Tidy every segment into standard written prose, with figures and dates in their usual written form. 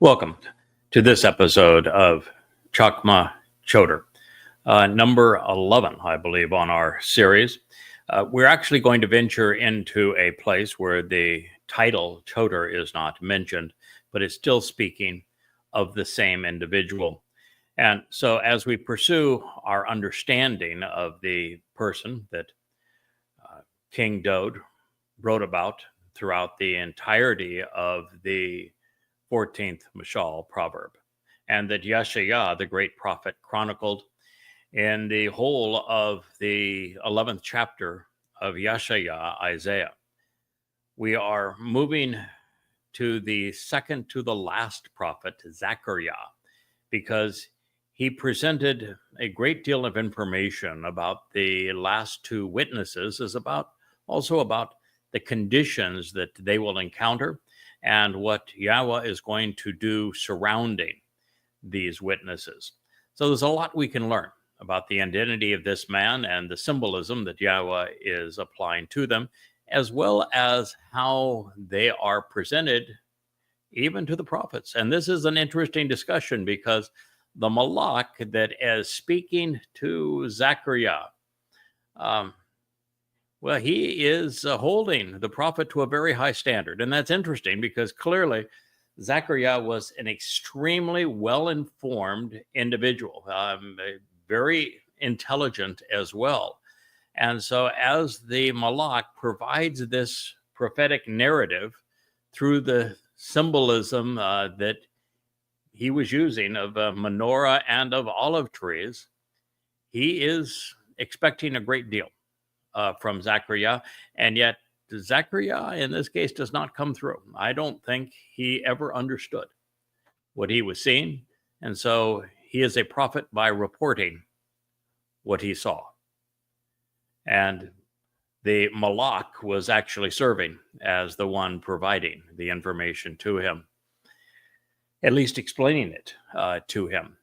Welcome to this episode of Chakmah, Choter, number 11, I believe, on our series. We're actually going to venture into a place where the title Choter is not mentioned, but it's still speaking of the same individual. And so as we pursue our understanding of the person that King Dode wrote about throughout the entirety of the 14th Mashal proverb, and that Yeshayah, the great prophet, chronicled in the whole of the 11th chapter of Yeshayah, Isaiah. We are moving to the second to the last prophet, Zechariah, because he presented a great deal of information about the last two witnesses, also about the conditions that they will encounter and what Yahweh is going to do surrounding these witnesses. So there's a lot we can learn about the identity of this man and the symbolism that Yahweh is applying to them, as well as how they are presented even to the prophets. And this is an interesting discussion because the Malach that is speaking to Zechariah, he is holding the prophet to a very high standard. And that's interesting because clearly Zechariah was an extremely well-informed individual, very intelligent as well. And so as the Malach provides this prophetic narrative through the symbolism that he was using of a menorah and of olive trees, he is expecting a great deal from Zechariah, and yet Zechariah in this case does not come through. I don't think he ever understood what he was seeing, and so he is a prophet by reporting what he saw. And the Malach was actually serving as the one providing the information to him, at least explaining it to him.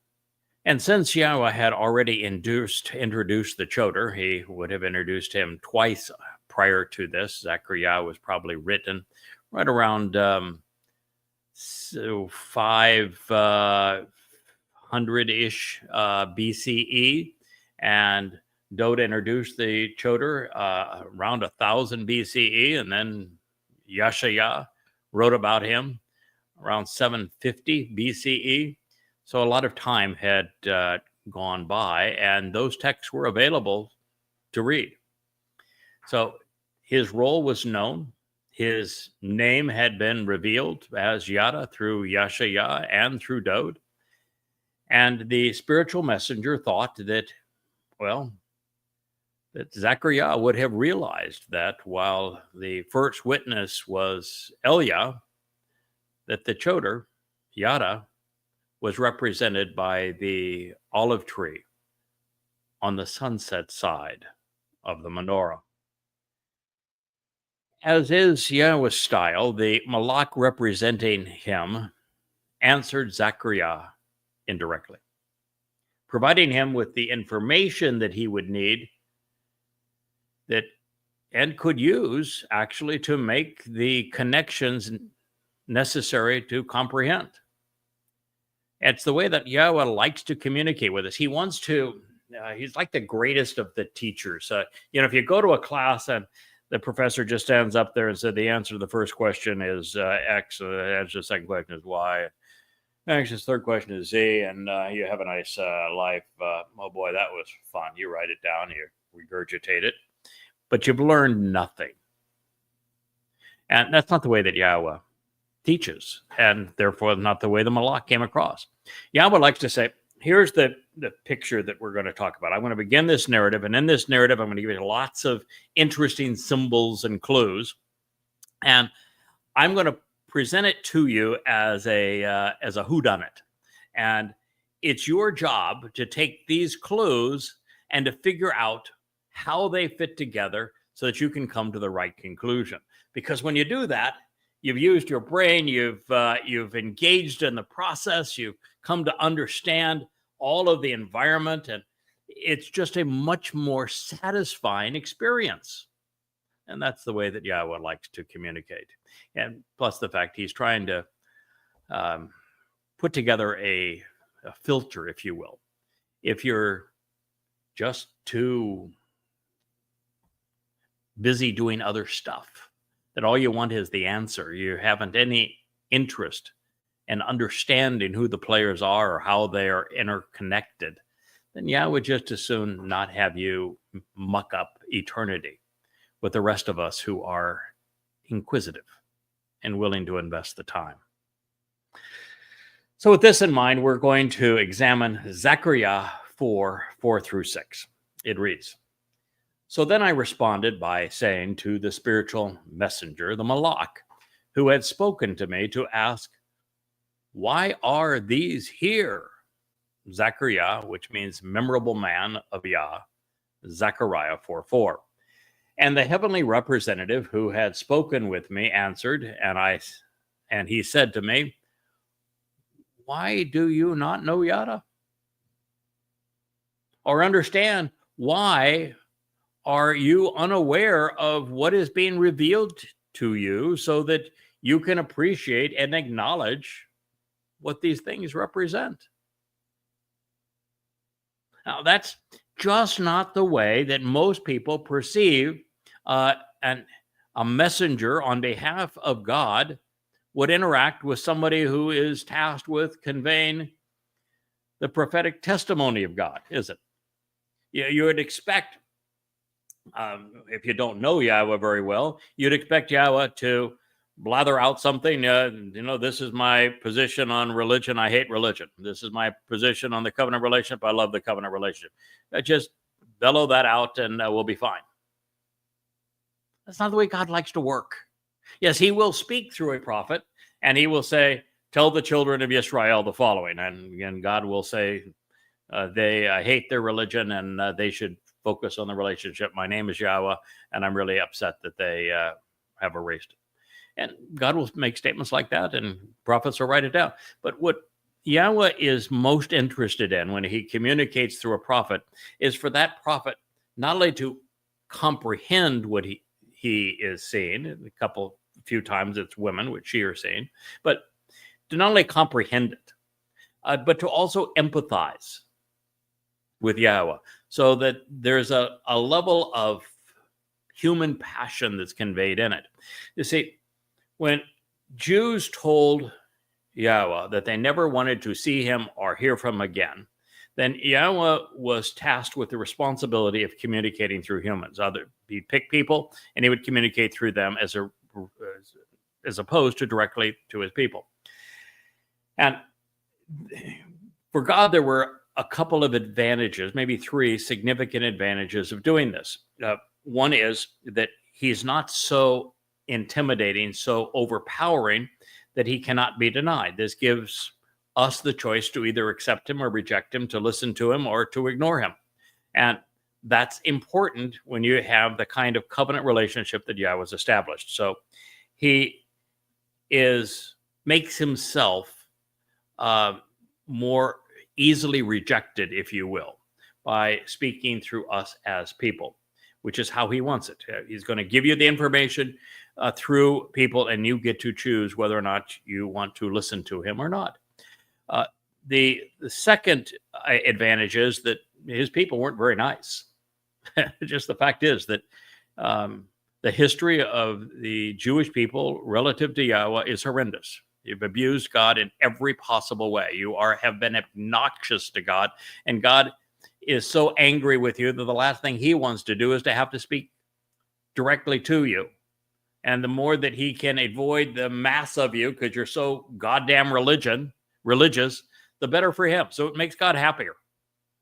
And since Yahweh had already introduced the Choter, he would have introduced him twice prior to this. Zechariah was probably written right around 500-ish BCE, and Dode introduced the Choter around 1000 BCE, and then Yeshayah wrote about him around 750 BCE. So a lot of time had gone by, and those texts were available to read. So his role was known. His name had been revealed as Yada through Yeshayah and through Dode. And the spiritual messenger thought that Zechariah would have realized that while the first witness was Eliah, that the Choter, Yada, was represented by the olive tree on the sunset side of the menorah. As is Yahweh's style, the Malach representing him answered Zechariah indirectly, providing him with the information that he would need and could use actually to make the connections necessary to comprehend. It's the way that Yahweh likes to communicate with us. He wants to, he's like the greatest of the teachers. If you go to a class and the professor just stands up there and said, the answer to the first question is X, the answer to the second question is Y, actually the third question is Z, and you have a nice life. Oh boy, that was fun. You write it down, you regurgitate it, but you've learned nothing. And that's not the way that Yahweh teaches, and therefore not the way the Malach came across. Yahweh likes to say, here's the picture that we're going to talk about. I'm going to begin this narrative, and in this narrative, I'm going to give you lots of interesting symbols and clues, and I'm going to present it to you as a whodunit. And it's your job to take these clues and to figure out how they fit together so that you can come to the right conclusion. Because when you do that, you've used your brain, you've engaged in the process, you've come to understand all of the environment, and it's just a much more satisfying experience. And that's the way that Yahweh likes to communicate. And plus the fact he's trying to put together a filter, if you will. If you're just too busy doing other stuff, that all you want is the answer, you haven't any interest in understanding who the players are or how they are interconnected, then I would just as soon not have you muck up eternity with the rest of us who are inquisitive and willing to invest the time. So with this in mind, we're going to examine Zechariah 4:4-6. It reads, "So then I responded by saying to the spiritual messenger, the Malach, who had spoken to me to ask, 'Why are these here?'" Zechariah, which means memorable man of Yah, Zechariah 4:4. "And the heavenly representative who had spoken with me answered, and he said to me, 'Why do you not know Yada? Or understand why are you unaware of what is being revealed to you so that you can appreciate and acknowledge what these things represent?'" Now, that's just not the way that most people perceive a messenger on behalf of God would interact with somebody who is tasked with conveying the prophetic testimony of God, is it? You would expect, if you don't know Yahowah very well, you'd expect Yahowah to blather out something. This is my position on religion. I hate religion. This is my position on the covenant relationship. I love the covenant relationship. Just bellow that out and we'll be fine. That's not the way God likes to work. Yes, he will speak through a prophet and he will say, "Tell the children of Israel the following." And God will say, they hate their religion and they should focus on the relationship. My name is Yahowah, and I'm really upset that they have erased it. And God will make statements like that, and prophets will write it down. But what Yahowah is most interested in when he communicates through a prophet is for that prophet not only to comprehend what he is seeing, a few times it's women, which she are seeing, but to not only comprehend it, but to also empathize with Yahowah, so that there's a level of human passion that's conveyed in it. You see, when Jews told Yahowah that they never wanted to see him or hear from him again, then Yahowah was tasked with the responsibility of communicating through humans. He'd pick people and he would communicate through them as opposed to directly to his people. And for God, there were a couple of advantages, maybe three significant advantages of doing this. One is that he's not so intimidating, so overpowering that he cannot be denied. This gives us the choice to either accept him or reject him, to listen to him or to ignore him. And that's important when you have the kind of covenant relationship that Yahweh has established. So he makes himself more easily rejected, if you will, by speaking through us as people, which is how he wants it. He's going to give you the information through people, and you get to choose whether or not you want to listen to him or not. The second advantage is that his people weren't very nice. Just the fact is that the history of the Jewish people relative to Yahowah is horrendous. You've abused God in every possible way. You have been obnoxious to God, and God is so angry with you that the last thing he wants to do is to have to speak directly to you. And the more that he can avoid the mass of you because you're so goddamn religious, the better for him. So it makes God happier.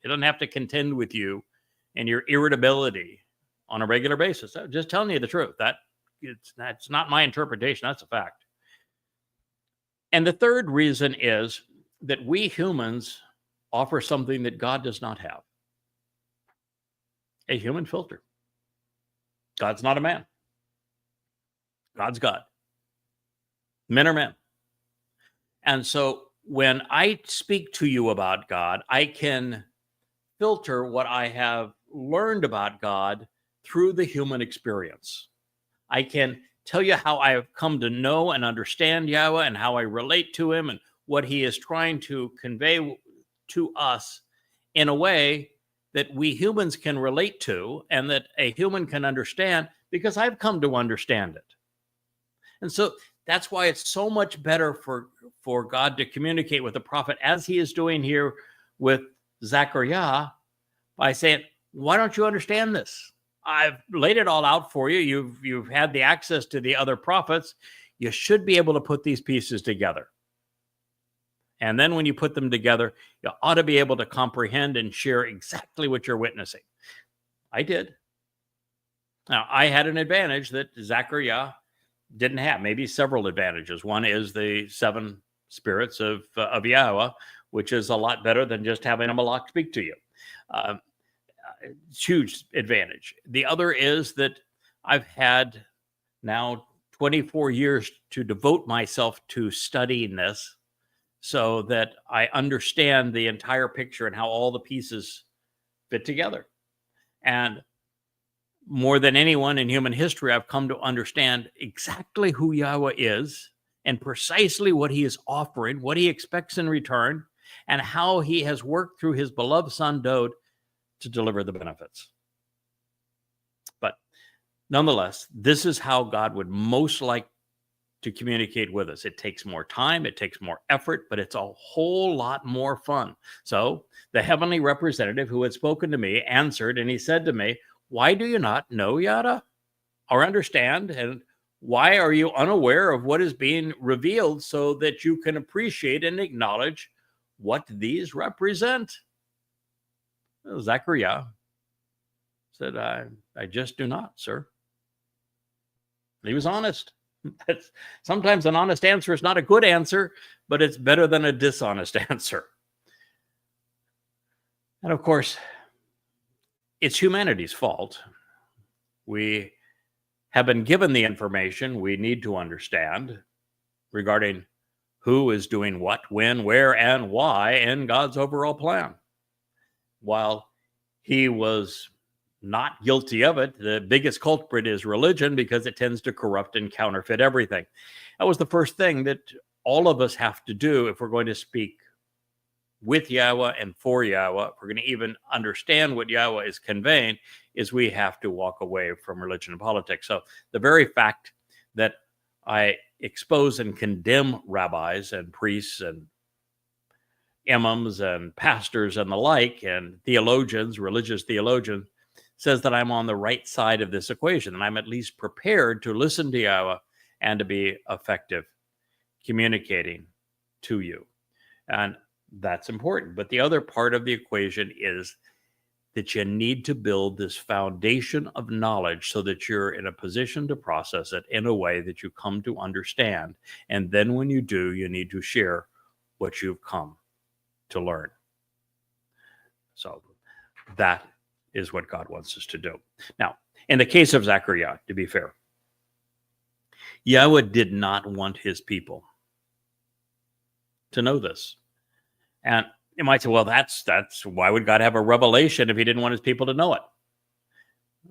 He doesn't have to contend with you and your irritability on a regular basis. I'm just telling you the truth. That's not my interpretation. That's a fact. And the third reason is that we humans offer something that God does not have: a human filter. God's not a man. God's God. Men are men. And so when I speak to you about God, I can filter what I have learned about God through the human experience. I can tell you how I have come to know and understand Yahowah and how I relate to him and what he is trying to convey to us in a way that we humans can relate to and that a human can understand, because I've come to understand it. And so that's why it's so much better for God to communicate with the prophet, as he is doing here with Zechariah, by saying, why don't you understand this? I've laid it all out for you. You've had the access to the other prophets. You should be able to put these pieces together. And then when you put them together, you ought to be able to comprehend and share exactly what you're witnessing. I did. Now, I had an advantage that Zechariah didn't have, maybe several advantages. One is the 7 spirits of YAHOWah, which is a lot better than just having a malach speak to you. Huge advantage. The other is that I've had now 24 years to devote myself to studying this, so that I understand the entire picture and how all the pieces fit together. And more than anyone in human history, I've come to understand exactly who YAHOWah is and precisely what he is offering, what he expects in return, and how he has worked through his beloved son Dode to deliver the benefits. But nonetheless, this is how God would most like to communicate with us. It takes more time, it takes more effort, but it's a whole lot more fun. So the heavenly representative who had spoken to me answered, and he said to me, why do you not know Yada or understand? And why are you unaware of what is being revealed, so that you can appreciate and acknowledge what these represent? Well, Zechariah said, I just do not, sir. He was honest. Sometimes an honest answer is not a good answer, but it's better than a dishonest answer. And of course, it's humanity's fault. We have been given the information we need to understand regarding who is doing what, when, where, and why in God's overall plan. While he was not guilty of it, the biggest culprit is religion, because it tends to corrupt and counterfeit everything. That was the first thing that all of us have to do if we're going to speak with YAHOWah and for YAHOWah. If we're going to even understand what YAHOWah is conveying, is we have to walk away from religion and politics. So the very fact that I expose and condemn rabbis and priests and imams and pastors and the like, and theologians, religious theologians, says that I'm on the right side of this equation, and I'm at least prepared to listen to YAHOWah and to be effective communicating to you. And that's important. But the other part of the equation is that you need to build this foundation of knowledge so that you're in a position to process it in a way that you come to understand. And then when you do, you need to share what you've come to learn. So that is what God wants us to do. Now, in the case of Zechariah, to be fair, YAHOWah did not want his people to know this. And you might say, well, that's why would God have a revelation if he didn't want his people to know it?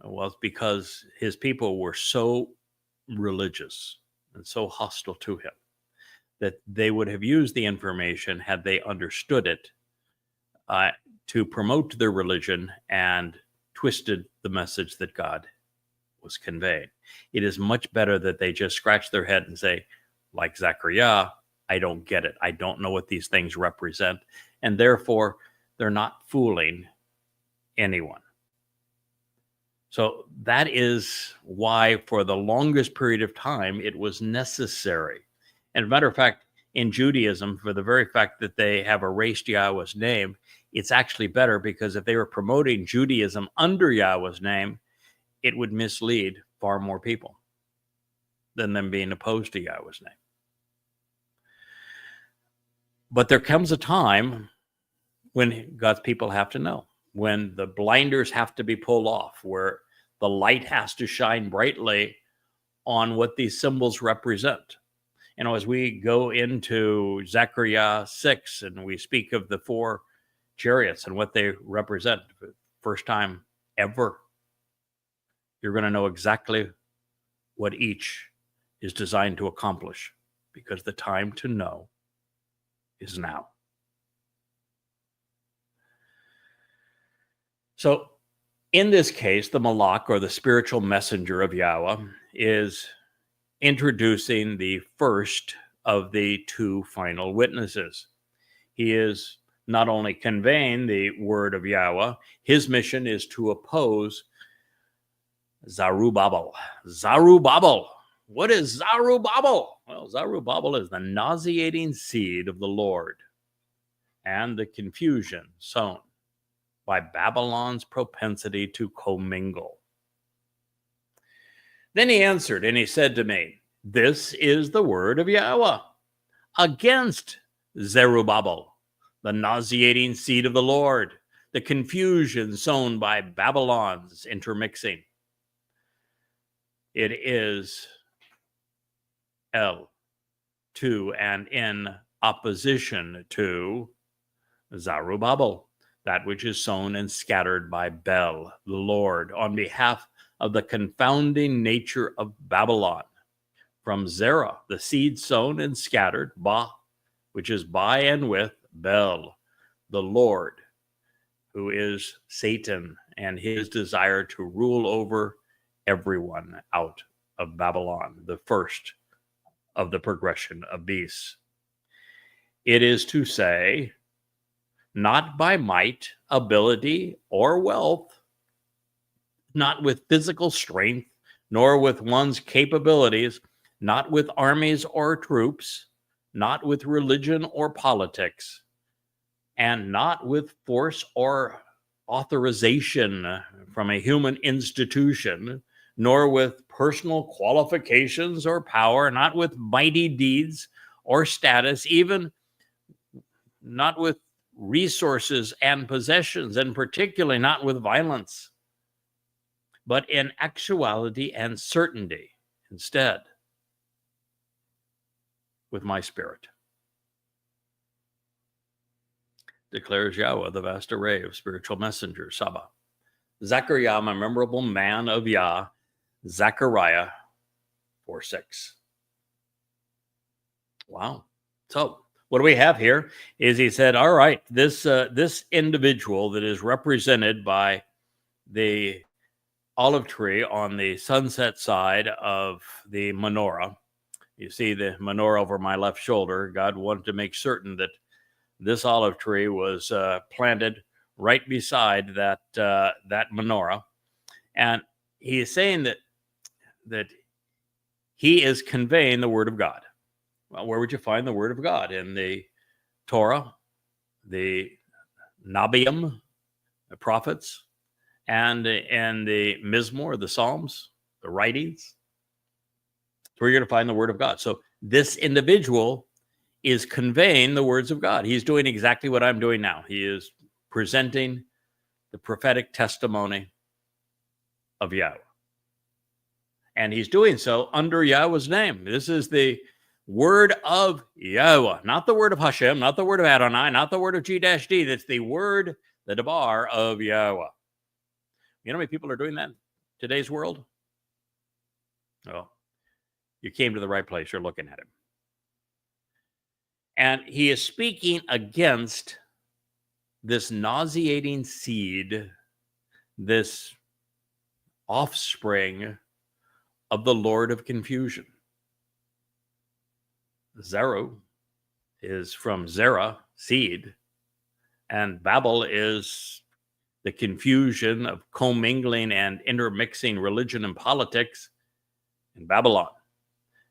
Well, it's because his people were so religious and so hostile to him that they would have used the information, had they understood it, to promote their religion and twisted the message that God was conveying. It is much better that they just scratch their head and say, like Zechariah, I don't get it. I don't know what these things represent. And therefore, they're not fooling anyone. So that is why, for the longest period of time, it was necessary. And as a matter of fact, in Judaism, for the very fact that they have erased YAHOWAH's name, it's actually better, because if they were promoting Judaism under YAHOWAH's name, it would mislead far more people than them being opposed to YAHOWAH's name. But there comes a time when God's people have to know, when the blinders have to be pulled off, where the light has to shine brightly on what these symbols represent. You know, as we go into Zechariah 6 and we speak of the 4 chariots and what they represent, for the first time ever, you're going to know exactly what each is designed to accomplish, because the time to know is now. So in this case, the Malach, or the spiritual messenger of Yahweh, is introducing the first of the two final witnesses. He is not only conveying the word of Yahweh, his mission is to oppose Zerubbabel. Zerubbabel. What is Zerubbabel? Well, Zerubbabel is the nauseating seed of the Lord and the confusion sown by Babylon's propensity to commingle. Then he answered, and he said to me, this is the word of Yahweh against Zerubbabel, the nauseating seed of the Lord, the confusion sown by Babylon's intermixing. It is to and in opposition to Zerubbabel, that which is sown and scattered by Bel, the Lord, on behalf of the confounding nature of Babylon. From Zerah, the seed sown and scattered, which is by and with Bel, the Lord, who is Satan, and his desire to rule over everyone out of Babylon, the first of the progression of beasts. It is to say, not by might, ability, or wealth, not with physical strength, nor with one's capabilities, not with armies or troops, not with religion or politics, and not with force or authorization from a human institution, nor with personal qualifications or power, not with mighty deeds or status, even not with resources and possessions, and particularly not with violence, but in actuality and certainty, instead, with my spirit, declares Yahweh, the vast array of spiritual messengers. Saba. Zechariah, a memorable man of Yah, Zechariah 4:6. Wow. So what do we have here is he said, all right, this individual that is represented by the olive tree on the sunset side of the menorah. You see the menorah over my left shoulder. God wanted to make certain that this olive tree was planted right beside that menorah. And he is saying that he is conveying the word of God. Well, where would you find the word of God? In the Torah, the Nabiim, the prophets, and the Mizmor, the Psalms, the writings. So where you're going to find the word of God. So this individual is conveying the words of God. He's doing exactly what I'm doing now. He is presenting the prophetic testimony of Yahweh. And he's doing so under Yahweh's name. This is the word of Yahweh, not the word of Hashem, not the word of Adonai, not the word of G-D. That's the word, the Debar of Yahweh. You know how many people are doing that in today's world? Oh, you came to the right place. You're looking at him. And he is speaking against this nauseating seed, this offspring of the Lord of confusion. Zeru is from Zerah, seed, and Babel is the confusion of commingling and intermixing religion and politics in Babylon.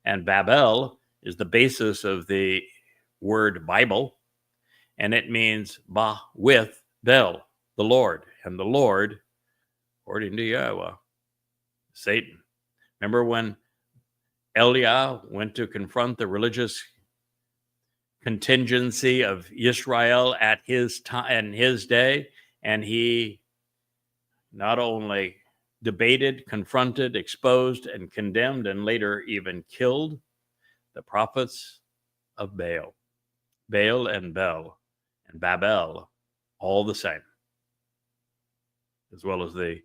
And Babel is the basis of the word Bible, and it means with Bel, the Lord. And the Lord, according to Yahweh, Satan. Remember when Eliah went to confront the religious contingency of Israel at his time in his day, and he not only debated, confronted, exposed, and condemned, and later even killed the prophets of Baal. Baal and Bel and Babel, all the same, as well as the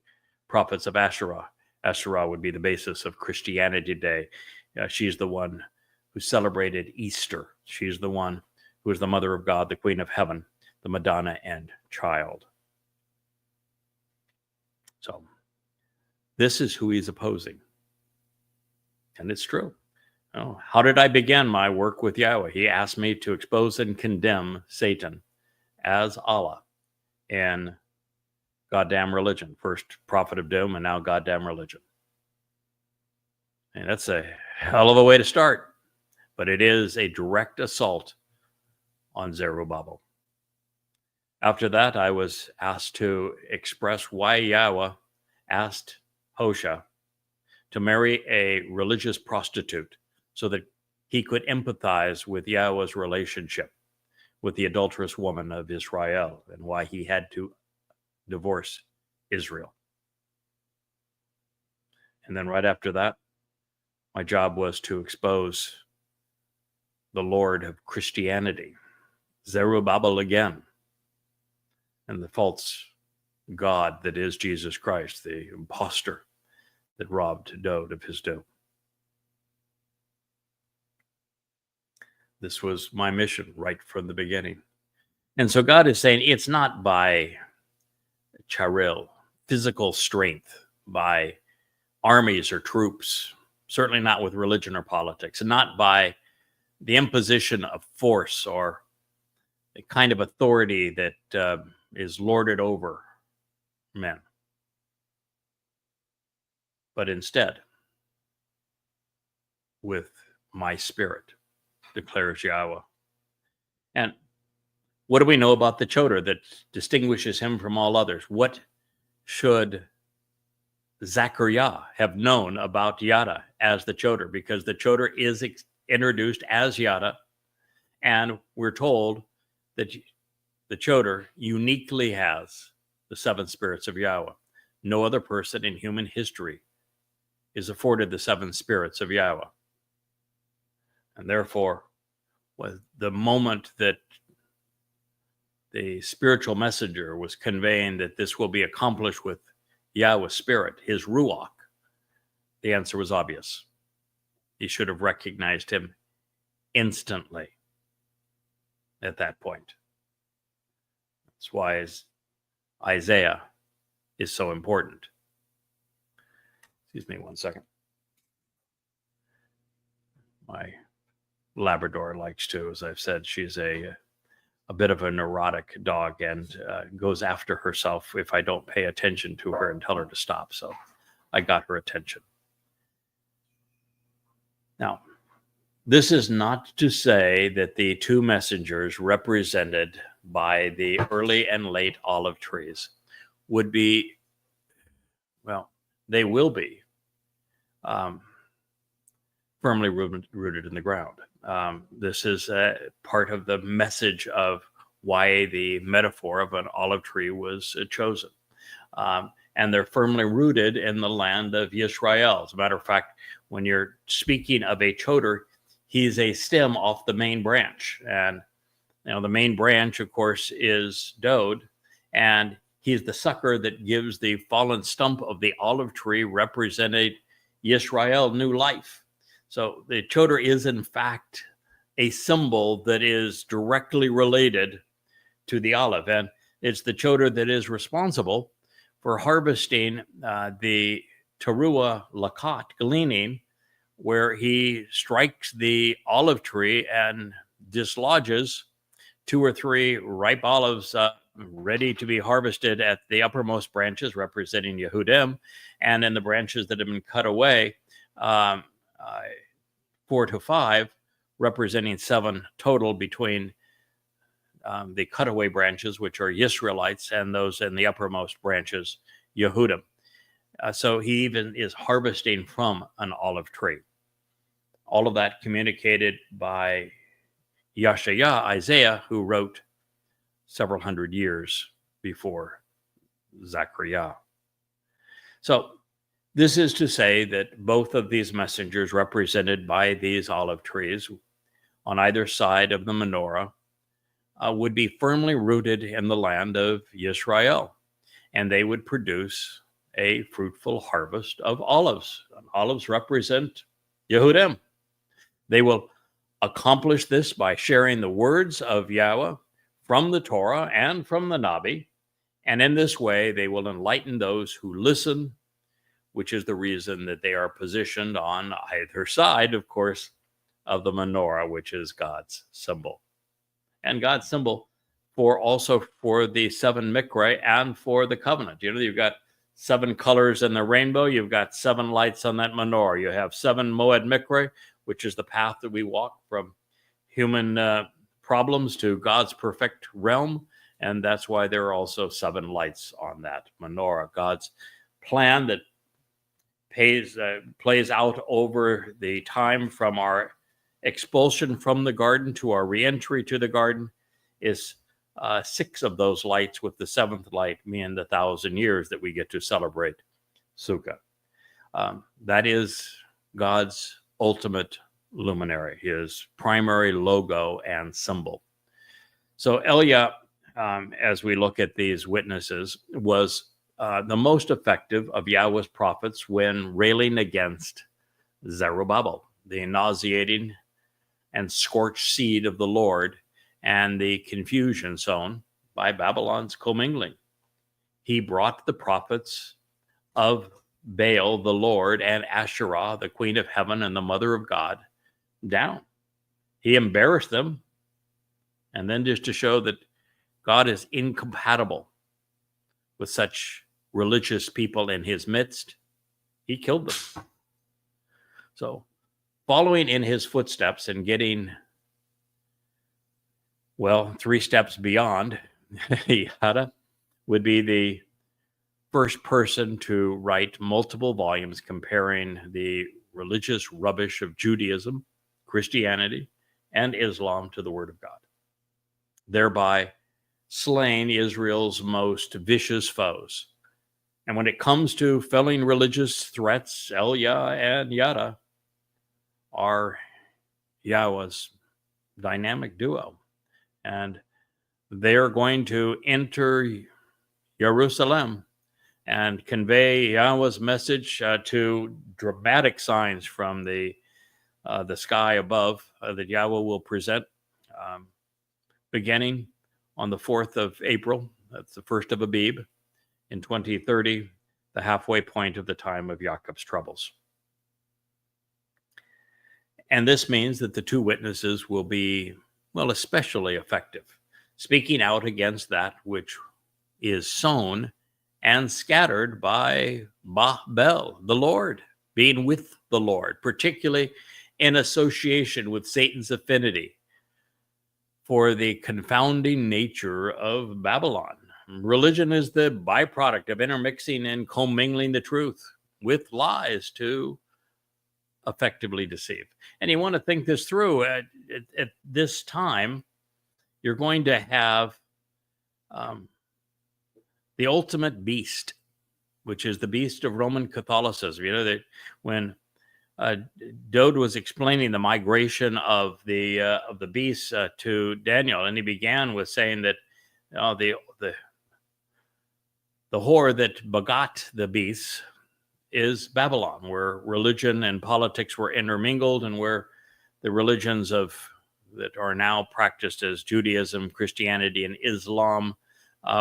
prophets of Asherah. Asherah would be the basis of Christianity today. She's the one who celebrated Easter. She's the one who is the mother of God, the Queen of Heaven, the Madonna and Child. So this is who he's opposing. And it's true. Oh, how did I begin my work with Yahweh? He asked me to expose and condemn Satan as Allah in goddamn religion. First prophet of doom and now goddamn religion. And that's a hell of a way to start. But it is a direct assault on Zerubbabel. After that, I was asked to express why Yahweh asked Hosea to marry a religious prostitute so that he could empathize with Yahweh's relationship with the adulterous woman of Israel and why he had to divorce Israel. And then right after that, my job was to expose the Lord of Christianity, Zerubbabel again, and the false God that is Jesus Christ, the impostor that robbed Dowd of his due. This was my mission right from the beginning. And so God is saying it's not by charil, physical strength, by armies or troops, certainly not with religion or politics, and not by the imposition of force or a kind of authority that is lorded over men. But instead, with my spirit, declares Yahweh. And what do we know about the Choter that distinguishes him from all others? What should Zechariah have known about Yada as the Choter? Because the Choter is introduced as Yada, and we're told that the Choter uniquely has the seven spirits of Yahweh. No other person in human history is afforded the seven spirits of Yahweh. And therefore, with the moment that the spiritual messenger was conveying that this will be accomplished with Yahweh's spirit, his ruach, the answer was obvious. He should have recognized him instantly at that point. That's why Isaiah is so important. Excuse me one second. My Labrador likes to, as I've said, she's a bit of a neurotic dog and goes after herself if I don't pay attention to her and tell her to stop. So I got her attention. Now, this is not to say that the two messengers represented by the early and late olive trees would be, well, they will be firmly rooted in the ground. This is part of the message of why the metaphor of an olive tree was chosen. And they're firmly rooted in the land of Yisrael. As a matter of fact, when you're speaking of a Choter, he's a stem off the main branch. And the main branch, of course, is Dowd. And he's the sucker that gives the fallen stump of the olive tree representing Yisrael new life. So the Choter is, in fact, a symbol that is directly related to the olive. And it's the Choter that is responsible for harvesting the Teruah Lakat gleaning, where he strikes the olive tree and dislodges 2 or 3 ripe olives ready to be harvested at the uppermost branches, representing Yehudim, and in the branches that have been cut away, 4 to 5, representing 7 total between the cutaway branches, which are Yisraelites, and those in the uppermost branches, Yehudim. So he even is harvesting from an olive tree. All of that communicated by Yashayah, Isaiah, who wrote several hundred years before Zechariah. So this is to say that both of these messengers, represented by these olive trees on either side of the menorah, would be firmly rooted in the land of Yisrael, and they would produce a fruitful harvest of olives. Olives represent Yehudim. They will accomplish this by sharing the words of Yahweh from the Torah and from the Nabi. And in this way, they will enlighten those who listen, which is the reason that they are positioned on either side, of course, of the menorah, which is God's symbol. And God's symbol also for the 7 mikra and for the covenant. You know, you've got 7 colors in the rainbow. You've got 7 lights on that menorah. You have 7 moed mikra, which is the path that we walk from human problems to God's perfect realm. And that's why there are also 7 lights on that menorah. God's plan that plays out over the time from our expulsion from the garden to our reentry to the garden is 6 of those lights, with the 7th light being the 1,000 years that we get to celebrate Sukkah. That is God's ultimate luminary, his primary logo and symbol. So Elia, as we look at these witnesses, was the most effective of Yahweh's prophets when railing against Zerubbabel, the nauseating and scorched seed of the Lord, and the confusion sown by Babylon's commingling. He brought the prophets of Baal, the Lord, and Asherah, the queen of heaven and the mother of God, down. He embarrassed them, and then just to show that God is incompatible with such religious people in his midst, he killed them. So, following in his footsteps and getting, 3 steps beyond, Yada would be the first person to write multiple volumes comparing the religious rubbish of Judaism, Christianity, and Islam to the Word of God, thereby slaying Israel's most vicious foes. And when it comes to felling religious threats, Elia and Yada are Yahweh's dynamic duo. And they're going to enter Jerusalem and convey Yahweh's message to dramatic signs from the sky above that Yahweh will present beginning on the 4th of April. That's the 1st of Abib in 2030, the halfway point of the time of Jacob's troubles. And this means that the 2 witnesses will be, especially effective, speaking out against that which is sown and scattered by Babel, the Lord, being with the Lord, particularly in association with Satan's affinity for the confounding nature of Babylon. Religion is the byproduct of intermixing and commingling the truth with lies to effectively deceive. And you want to think this through. At this time, you're going to have the ultimate beast, which is the beast of Roman Catholicism. You know, that when Dode was explaining the migration of the beast to Daniel, and he began with saying that the whore that begot the beast is Babylon, where religion and politics were intermingled, and where the religions that are now practiced as Judaism, Christianity, and Islam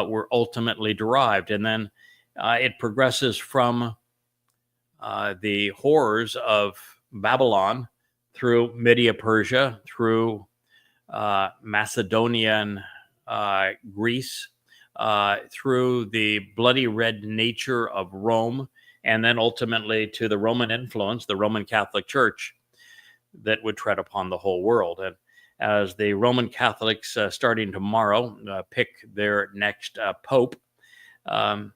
were ultimately derived. And then it progresses from the horrors of Babylon through Media Persia, through Macedonian Greece, through the bloody red nature of Rome, and then ultimately to the Roman influence, the Roman Catholic Church, that would tread upon the whole world. And as the Roman Catholics, starting tomorrow, pick their next pope, all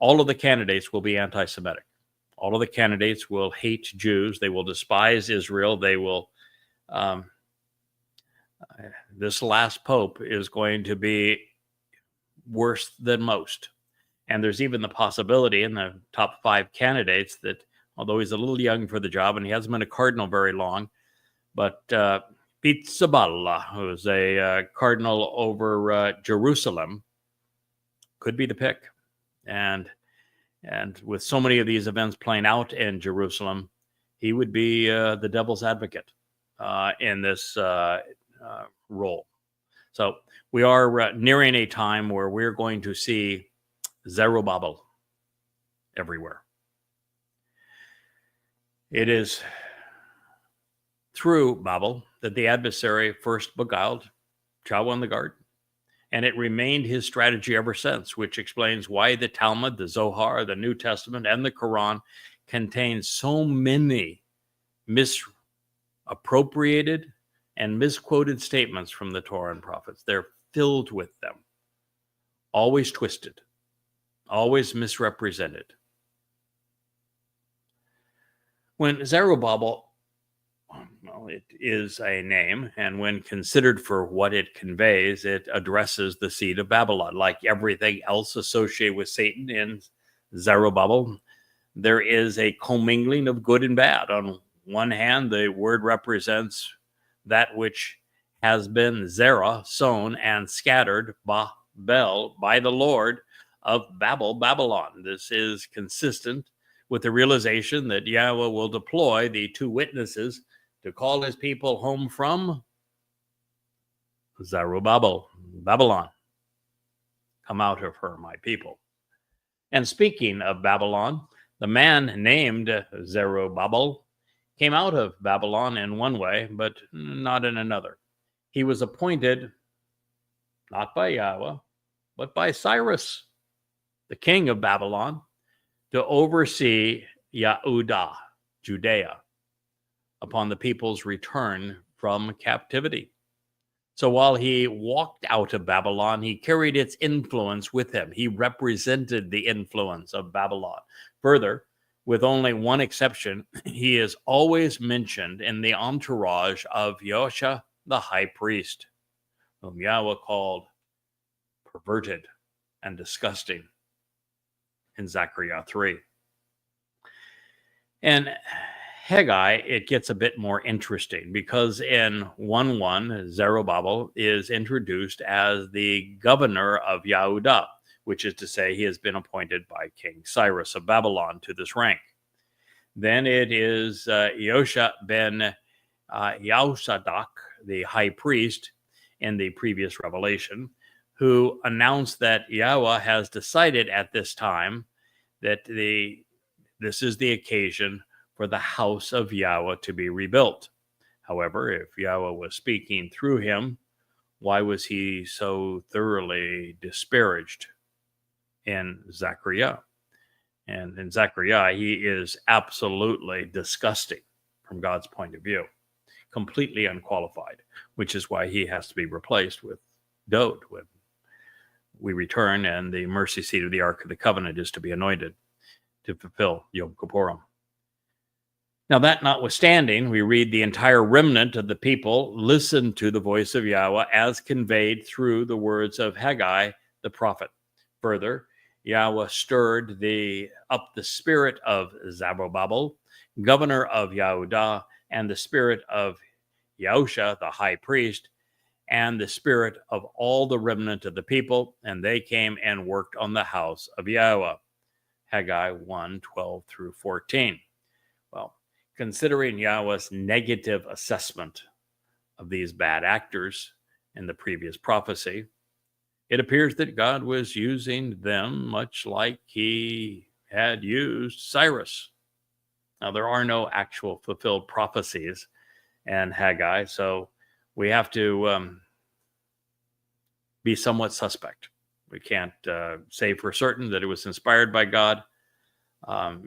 of the candidates will be anti-Semitic. All of the candidates will hate Jews. They will despise Israel. They will. This last pope is going to be worse than most. And there's even the possibility in the top 5 candidates that, although he's a little young for the job and he hasn't been a cardinal very long, but Pizzaballa, who's a cardinal over Jerusalem, could be the pick. And with so many of these events playing out in Jerusalem, he would be the devil's advocate. in this role. So we are nearing a time where we're going to see Zerubbabel everywhere. It is through Babel that the adversary first beguiled Yahowah in the garden, and it remained his strategy ever since, which explains why the Talmud, the Zohar, the New Testament, and the Quran contain so many misappropriated and misquoted statements from the Torah and prophets. They're filled with them, always twisted, always misrepresented. When Zerubbabel, well, it is a name, and when considered for what it conveys, it addresses the seed of Babylon. Like everything else associated with Satan in Zerubbabel, there is a commingling of good and bad. On one hand, the word represents that which has been Zerah, sown, and scattered, Babel, by the Lord of Babylon. This is consistent with the realization that Yahowah will deploy the two witnesses to call his people home from Zerubbabel, Babylon. Come out of her, my people. And speaking of Babylon, the man named Zerubbabel came out of Babylon in one way, but not in another. He was appointed not by Yahowah, but by Cyrus, the king of Babylon, to oversee Judea, upon the people's return from captivity. So while he walked out of Babylon, he carried its influence with him. He represented the influence of Babylon. Further, with only one exception, he is always mentioned in the entourage of Yahusha, the high priest, whom Yahowah called perverted and disgusting in Zechariah 3. And Haggai, it gets a bit more interesting because in 1:1, Zerubbabel is introduced as the governor of Yehudah, which is to say he has been appointed by King Cyrus of Babylon to this rank. Then it is Yosha ben Yahusadak, the high priest in the previous revelation, who announced that Yahowah has decided at this time that this is the occasion for the house of Yahowah to be rebuilt. However, if Yahowah was speaking through him, why was he so thoroughly disparaged in Zechariah? And in Zechariah, he is absolutely disgusting from God's point of view, completely unqualified, which is why he has to be replaced with Dode when we return and the mercy seat of the Ark of the Covenant is to be anointed to fulfill Yom Kippurim. Now, that notwithstanding, we read the entire remnant of the people listen to the voice of Yahowah as conveyed through the words of Haggai, the prophet. Further, Yahowah stirred up the spirit of Zerubbabel, governor of Yehudah, and the spirit of Yahusha, the high priest, and the spirit of all the remnant of the people, and they came and worked on the house of Yahowah. Haggai 1:12 through 14. Well, considering Yahowah's negative assessment of these bad actors in the previous prophecy, it appears that God was using them much like he had used Cyrus. Now, there are no actual fulfilled prophecies in Haggai, so we have to be somewhat suspect. We can't say for certain that it was inspired by God,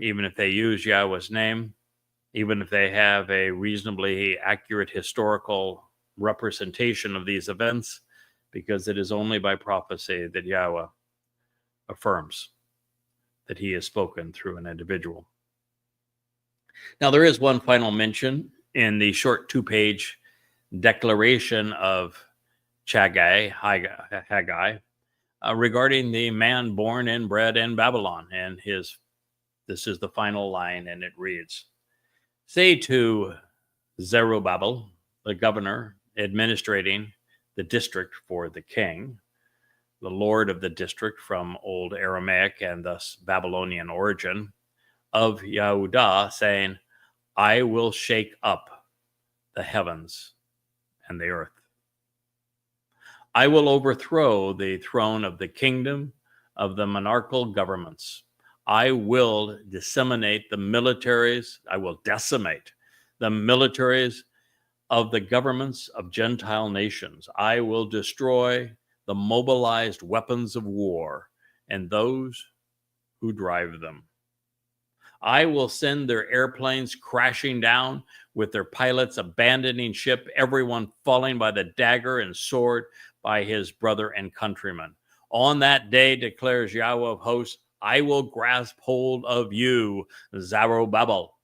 even if they use Yahowah's name, even if they have a reasonably accurate historical representation of these events, because it is only by prophecy that Yahowah affirms that he has spoken through an individual. Now, there is one final mention in the short 2-page declaration of Haggai, regarding the man born and bred in Babylon. And this is the final line, and it reads, "Say to Zerubbabel, the governor administrating the district for the king, the lord of the district from Old Aramaic and thus Babylonian origin, of Yehudah, saying, I will shake up the heavens and the earth. I will overthrow the throne of the kingdom of the monarchical governments. I will decimate the militaries. I will decimate the militaries of the governments of Gentile nations. I will destroy the mobilized weapons of war and those who drive them. I will send their airplanes crashing down with their pilots abandoning ship, everyone falling by the dagger and sword by his brother and countryman. On that day, declares Yahweh of hosts, I will grasp hold of you, Zerubbabel,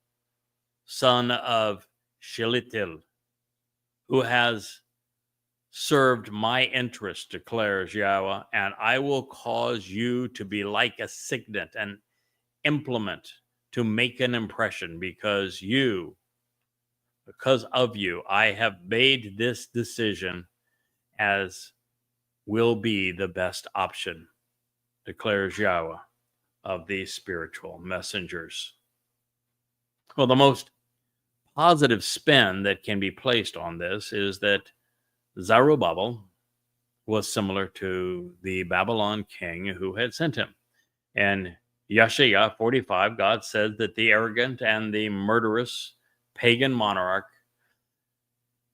son of Shealtiel, who has served my interest, declares Yahweh, and I will cause you to be like a signet, an implement to make an impression, because of you, I have made this decision as will be the best option, declares Yahweh of these spiritual messengers. Well, the most positive spin that can be placed on this is that Zerubbabel was similar to the Babylon king who had sent him. And Yeshaya 45, God said that the arrogant and the murderous pagan monarch,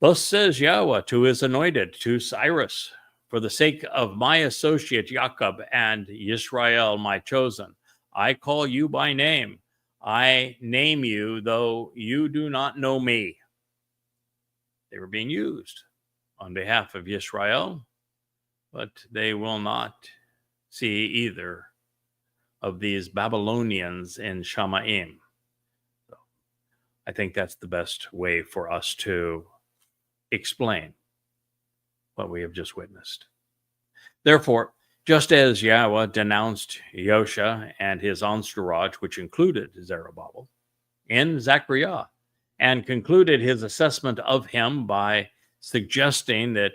thus says Yahweh to his anointed, to Cyrus, for the sake of my associate Jacob and Israel, my chosen, I call you by name. I name you, though you do not know me. They were being used on behalf of Israel, but they will not see either of these Babylonians in Shamaim. So I think that's the best way for us to explain what we have just witnessed. Therefore, just as Yahweh denounced Yosha and his entourage, which included Zerubbabel, in Zechariah, and concluded his assessment of him by suggesting that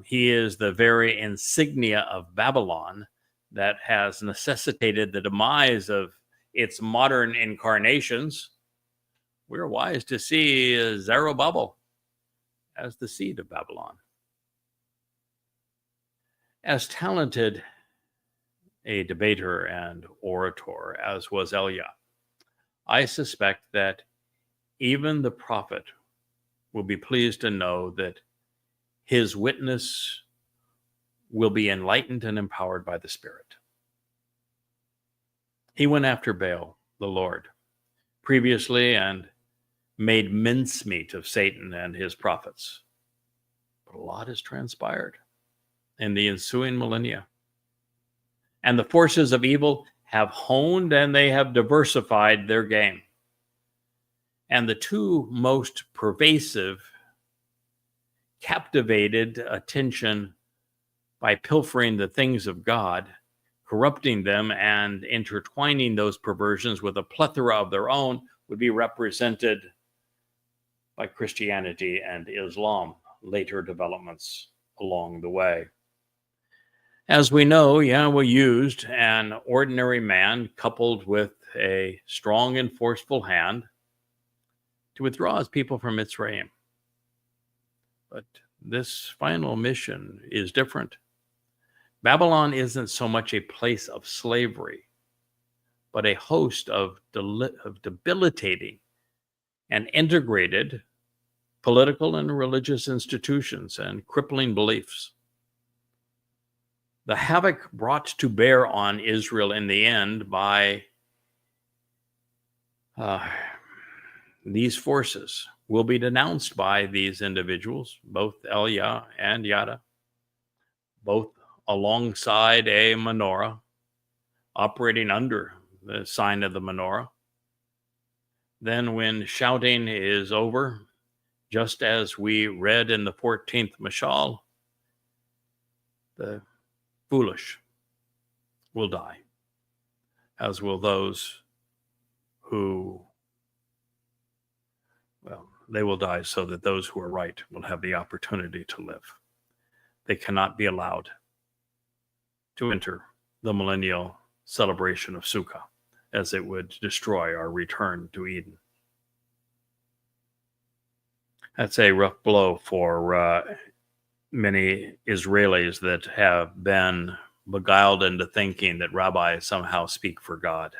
he is the very insignia of Babylon that has necessitated the demise of its modern incarnations, we're wise to see Zerubbabel as the seed of Babylon. As talented a debater and orator as was Elia, I suspect that even the prophet will be pleased to know that his witness will be enlightened and empowered by the Spirit. He went after Baal, the Lord, previously and made mincemeat of Satan and his prophets. But a lot has transpired in the ensuing millennia. And the forces of evil have honed and they have diversified their game. And the two most pervasive captivated attention by pilfering the things of God, corrupting them, and intertwining those perversions with a plethora of their own would be represented by Christianity and Islam, later developments along the way. As we know, Yahweh used an ordinary man coupled with a strong and forceful hand to withdraw his people from Mitzrayim. But this final mission is different. Babylon isn't so much a place of slavery, but a host of debilitating and integrated political and religious institutions and crippling beliefs. The havoc brought to bear on Israel in the end by these forces will be denounced by these individuals, both Elia and Yada, both alongside a menorah, operating under the sign of the menorah. Then when shouting is over, just as we read in the 14th Mashal, the foolish will die, as will those who, they will die so that those who are right will have the opportunity to live. They cannot be allowed to enter the millennial celebration of Sukkah, as it would destroy our return to Eden. That's a rough blow for many Israelis that have been beguiled into thinking that rabbis somehow speak for God,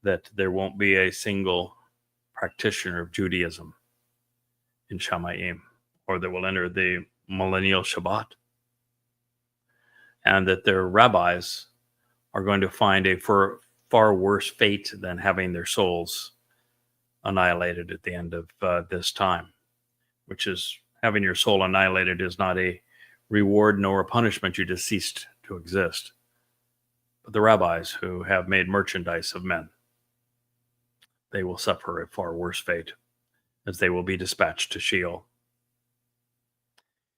that there won't be a single practitioner of Judaism in Shamayim, or that will enter the millennial Shabat, and that their rabbis are going to find a far worse fate than having their souls annihilated at the end of this time, which is having your soul annihilated is not a reward nor a punishment. You just ceased to exist. But the rabbis who have made merchandise of men, they will suffer a far worse fate, as they will be dispatched to Sheol.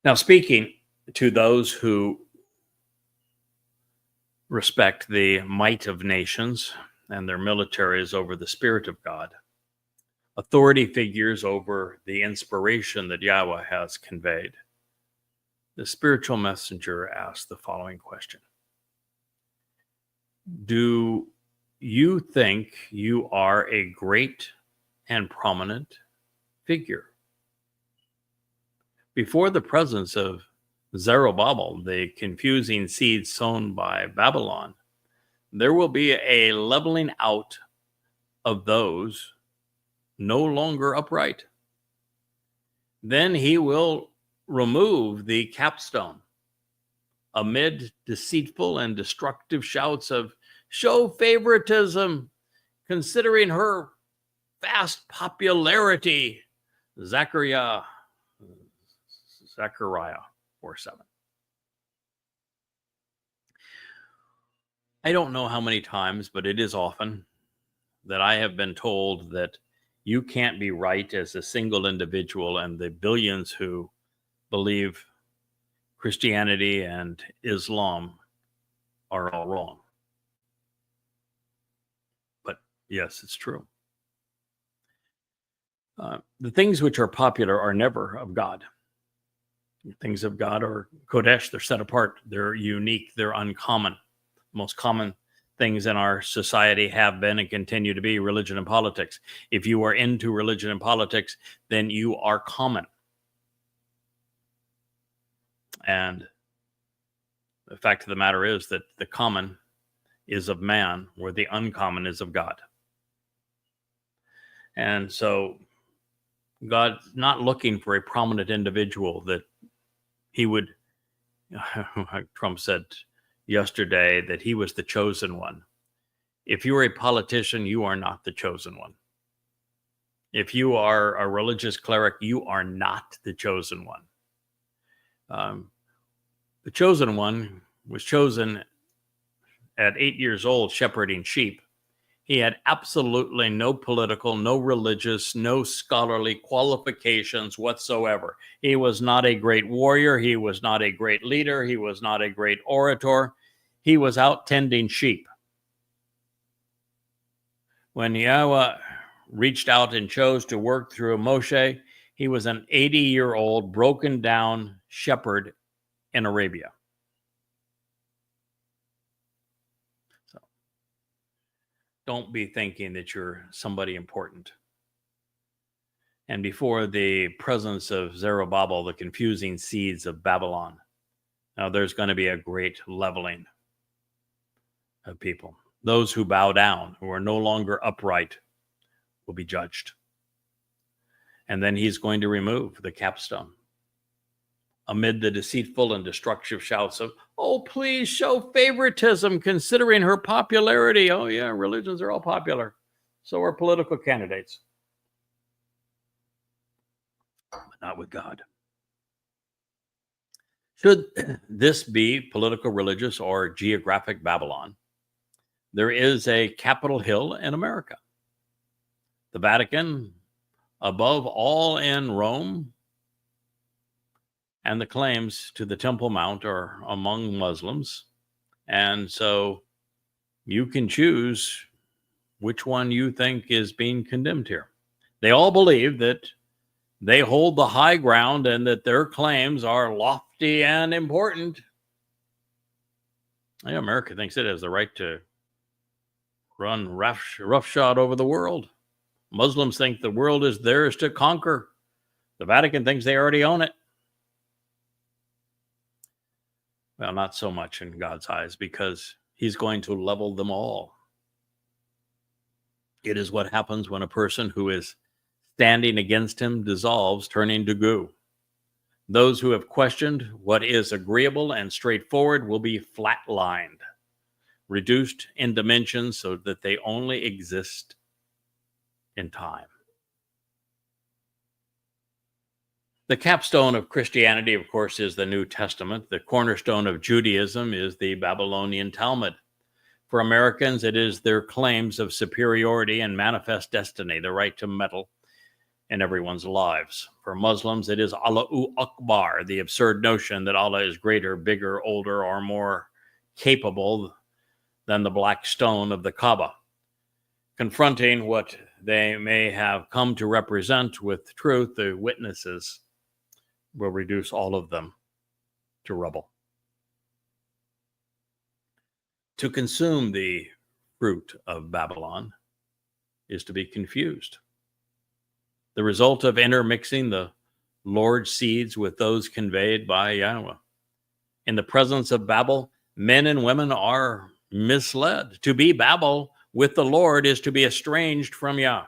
Now, speaking to those who respect the might of nations and their militaries over the Spirit of God, authority figures over the inspiration that Yahweh has conveyed, the spiritual messenger asked the following question: do you think you are a great and prominent figure? Before the presence of Zerubbabel, the confusing seed sown by Babylon, there will be a leveling out of those no longer upright. Then he will remove the capstone amid deceitful and destructive shouts of show favoritism, considering her vast popularity. Zechariah 4:7. I don't know how many times, but it is often that I have been told that you can't be right as a single individual, and the billions who believe Christianity and Islam are all wrong. But yes, it's true. The things which are popular are never of God. Things of God are Kodesh, they're set apart, they're unique, they're uncommon. Most common things in our society have been and continue to be religion and politics. If you are into religion and politics, then you are common. And the fact of the matter is that the common is of man, where the uncommon is of God. And so God's not looking for a prominent individual that he would, Trump said yesterday that he was the chosen one. If you are a politician, you are not the chosen one. If you are a religious cleric, you are not the chosen one. The chosen one was chosen at 8 years old, shepherding sheep. He had absolutely no political, no religious, no scholarly qualifications whatsoever. He was not a great warrior. He was not a great leader. He was not a great orator. He was out tending sheep. When Yahweh reached out and chose to work through Moshe, he was an 80-year-old, broken down shepherd in Arabia. Don't be thinking that you're somebody important. And before the presence of Zerubbabel, the confusing seeds of Babylon, now there's going to be a great leveling of people. Those who bow down, who are no longer upright, will be judged. And then he's going to remove the capstone amid the deceitful and destructive shouts of, oh, please show favoritism considering her popularity. Oh, yeah, religions are all popular. So are political candidates. But not with God. Should this be political, religious, or geographic Babylon, there is a Capitol Hill in America. The Vatican, above all in Rome, and the claims to the Temple Mount are among Muslims. And so you can choose which one you think is being condemned here. They all believe that they hold the high ground and that their claims are lofty and important. Yeah, America thinks it has the right to run roughshod over the world. Muslims think the world is theirs to conquer. The Vatican thinks they already own it. Well, not so much in God's eyes, because he's going to level them all. It is what happens when a person who is standing against him dissolves, turning to goo. Those who have questioned what is agreeable and straightforward will be flatlined, reduced in dimensions so that they only exist in time. The capstone of Christianity, of course, is the New Testament. The cornerstone of Judaism is the Babylonian Talmud. For Americans, it is their claims of superiority and manifest destiny, the right to meddle in everyone's lives. For Muslims, it is Allahu Akbar, the absurd notion that Allah is greater, bigger, older, or more capable than the black stone of the Kaaba. Confronting what they may have come to represent with truth, the witnesses will reduce all of them to rubble. To consume the fruit of Babylon is to be confused. The result of intermixing the Lord's seeds with those conveyed by Yahweh. In the presence of Babel, men and women are misled. To be Babel with the Lord is to be estranged from Yah.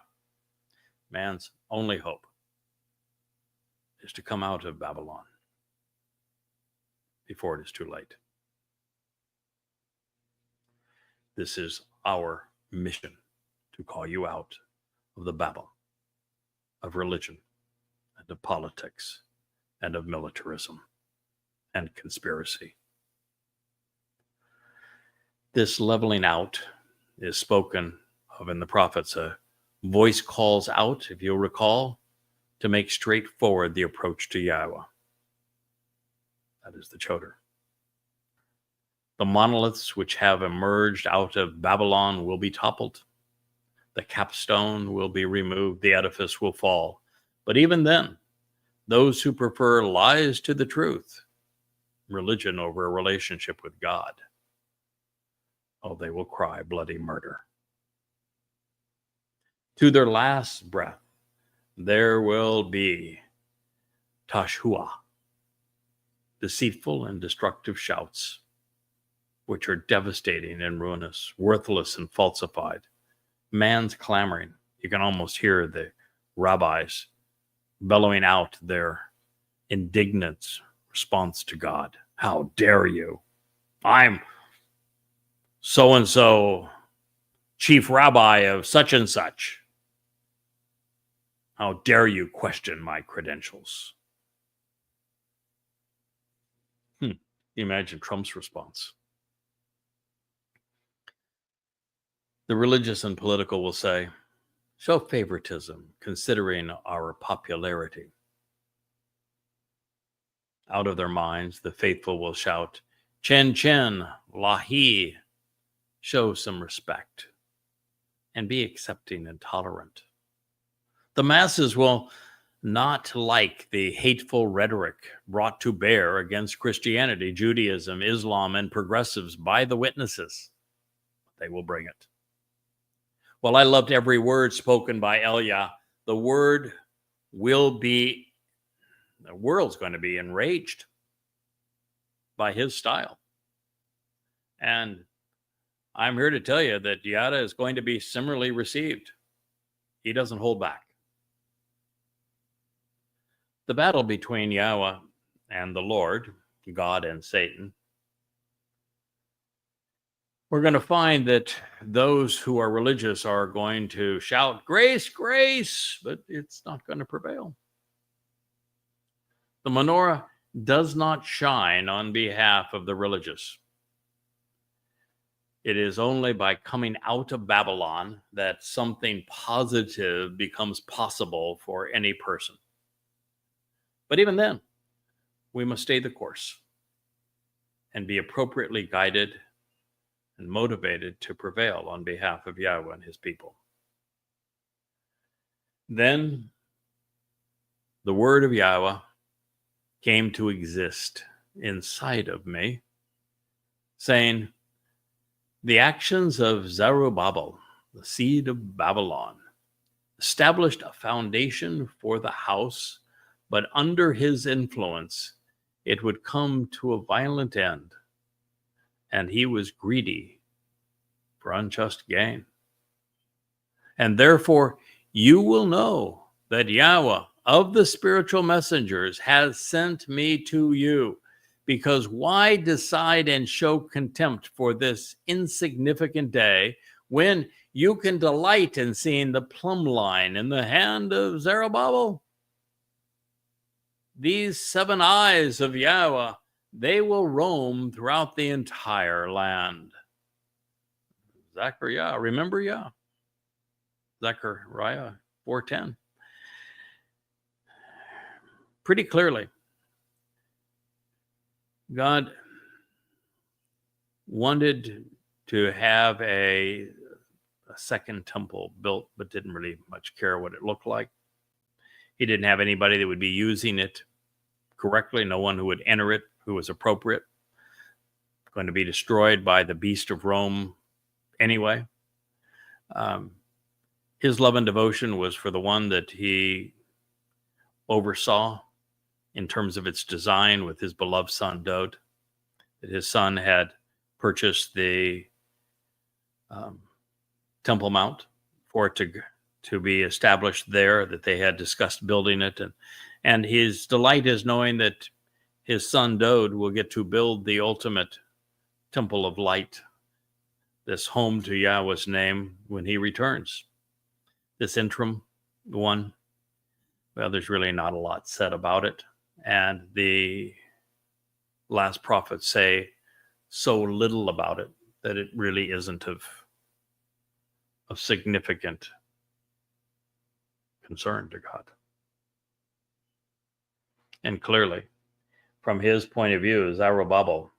Man's only hope is to come out of Babylon before it is too late. This is our mission, to call you out of the Babel of religion and of politics and of militarism and conspiracy. This leveling out is spoken of in the prophets. A voice calls out, if you'll recall, to make straightforward the approach to Yahweh. That is the Choter. The monoliths which have emerged out of Babylon will be toppled. The capstone will be removed. The edifice will fall. But even then, those who prefer lies to the truth, religion over a relationship with God, oh, they will cry bloody murder. To their last breath, there will be tashua, deceitful and destructive shouts, which are devastating and ruinous, worthless and falsified. Man's clamoring. You can almost hear the rabbis bellowing out their indignant response to God. How dare you? I'm so-and-so chief rabbi of such and such. How dare you question my credentials? Imagine Trump's response. The religious and political will say, show favoritism, considering our popularity. Out of their minds, the faithful will shout, Chen Chen, Lahi, show some respect, and be accepting and tolerant. The masses will not like the hateful rhetoric brought to bear against Christianity, Judaism, Islam, and progressives by the witnesses. They will bring it. Well, I loved every word spoken by Elia. The world's going to be enraged by his style. And I'm here to tell you that Yada is going to be similarly received. He doesn't hold back. The battle between Yahweh and the Lord, God and Satan, we're going to find that those who are religious are going to shout, grace, grace, but it's not going to prevail. The menorah does not shine on behalf of the religious. It is only by coming out of Babylon that something positive becomes possible for any person. But even then, we must stay the course and be appropriately guided and motivated to prevail on behalf of Yahweh and his people. Then the word of Yahweh came to exist inside of me, saying, the actions of Zerubbabel, the seed of Babylon, established a foundation for the house but under his influence, it would come to a violent end, and he was greedy for unjust gain. And therefore, you will know that Yahweh of the spiritual messengers has sent me to you. Because why decide and show contempt for this insignificant day when you can delight in seeing the plumb line in the hand of Zerubbabel? These 7 eyes of Yahweh, they will roam throughout the entire land. Zechariah, remember Yah? Zechariah 4:10. Pretty clearly, God wanted to have a second temple built, but didn't really much care what it looked like. He didn't have anybody that would be using it correctly, no one who would enter it who was appropriate. Going to be destroyed by the beast of Rome anyway. His love and devotion was for the one that he oversaw in terms of its design with his beloved son, Dod. That his son had purchased the Temple Mount for it to be established there, that they had discussed building it. And his delight is knowing that his son, Dod, will get to build the ultimate temple of light, this home to Yahweh's name when he returns. This interim one, well, there's really not a lot said about it. And the last prophets say so little about it that it really isn't of significant concern to God. And clearly, from his point of view, Zerubbabel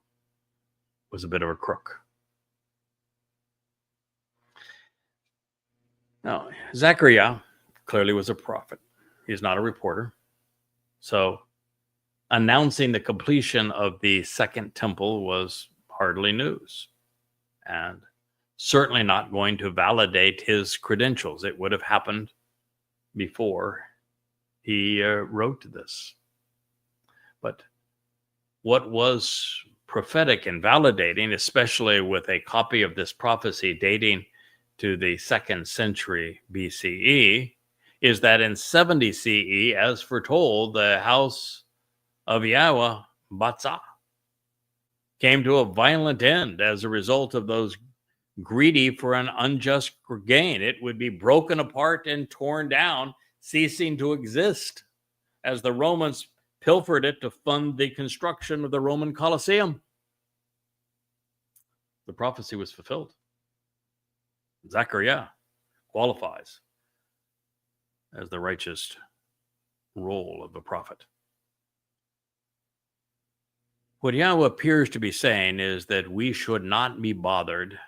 was a bit of a crook. Now, Zechariah clearly was a prophet. He's not a reporter. So announcing the completion of the second temple was hardly news, and certainly not going to validate his credentials. It would have happened before he wrote this. But what was prophetic and validating, especially with a copy of this prophecy dating to the 2nd century BCE, is that in 70 CE, as foretold, the house of Yahowah, Batzah, came to a violent end as a result of those greedy for an unjust gain. It would be broken apart and torn down, ceasing to exist as the Romans pilfered it to fund the construction of the Roman Colosseum. The prophecy was fulfilled. Zechariah qualifies as the righteous role of a prophet. What Yahweh appears to be saying is that we should not be bothered